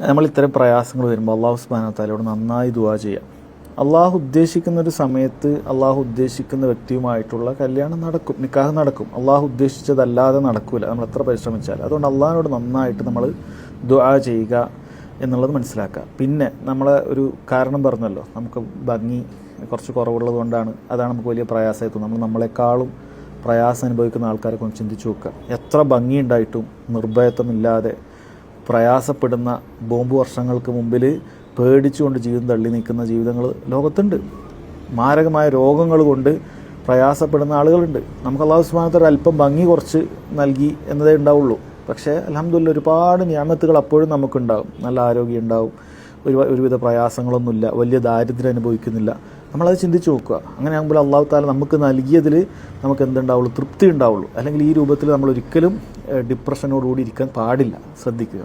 നമ്മൾ ഇത്തരം പ്രയാസങ്ങൾ വരുമ്പോൾ അള്ളാഹു സുബ്ഹാനഹു വ തആലയോട് നന്നായി ദുആ ചെയ്യാം. അള്ളാഹു ഉദ്ദേശിക്കുന്ന ഒരു സമയത്ത് അള്ളാഹു ഉദ്ദേശിക്കുന്ന വ്യക്തിയുമായിട്ടുള്ള കല്യാണം നടക്കും, നിക്കാഹ് നടക്കും. അള്ളാഹു ഉദ്ദേശിച്ചതല്ലാതെ നടക്കില്ല നമ്മൾ എത്ര പരിശ്രമിച്ചാൽ. അതുകൊണ്ട് അള്ളാഹിനോട് നന്നായിട്ട് നമ്മൾ ദുആ ചെയ്യുക എന്നുള്ളത് മനസ്സിലാക്കുക. പിന്നെ നമ്മളെ ഒരു കാരണം പറഞ്ഞല്ലോ, നമുക്ക് ഭംഗി കുറച്ച് കുറവുള്ളത് കൊണ്ടാണ്, അതാണ് നമുക്ക് വലിയ പ്രയാസമായി തോന്നുന്നത്. നമ്മളെക്കാളും പ്രയാസം അനുഭവിക്കുന്ന ആൾക്കാരെ കൊണ്ട് ചിന്തിച്ച് നോക്കുക. എത്ര ഭംഗിയുണ്ടായിട്ടും നിർഭയത്വമില്ലാതെ പ്രയാസപ്പെടുന്ന ബോംബ് വർഷങ്ങൾക്ക് മുമ്പിൽ പേടിച്ചുകൊണ്ട് ജീവിതം തള്ളി നിൽക്കുന്ന ജീവിതങ്ങൾ ലോകത്തുണ്ട്. മാരകമായ രോഗങ്ങൾ കൊണ്ട് പ്രയാസപ്പെടുന്ന ആളുകളുണ്ട്. നമുക്ക് അല്ലാഹു സുബ്ഹാനഹു വ തആല അല്പം ഭംഗി കുറച്ച് നൽകി എന്നതേ ഉണ്ടാവുള്ളൂ. പക്ഷേ അൽഹംദുലില്ലാഹ് ഒരുപാട് നിഅമത്തുകൾ അപ്പോഴും നമുക്കുണ്ടാവും. നല്ല ആരോഗ്യം ഉണ്ടാവും, ഒരുവിധ പ്രയാസങ്ങളൊന്നുമില്ല, വലിയ ദാരിദ്ര്യം അനുഭവിക്കുന്നില്ല. നമ്മളത് ചിന്തിച്ച് നോക്കുക. അങ്ങനെ ആകുമ്പോൾ അല്ലാഹു തആല നമുക്ക് നൽകിയതിൽ നമുക്ക് എന്തുണ്ടാവുള്ളൂ? തൃപ്തി ഉണ്ടാവുള്ളൂ. അല്ലെങ്കിൽ ഈ രൂപത്തിൽ നമ്മൾ ഒരിക്കലും ഡിപ്രഷനോടുകൂടി ഇരിക്കാൻ പാടില്ല. ശ്രദ്ധിക്കുക.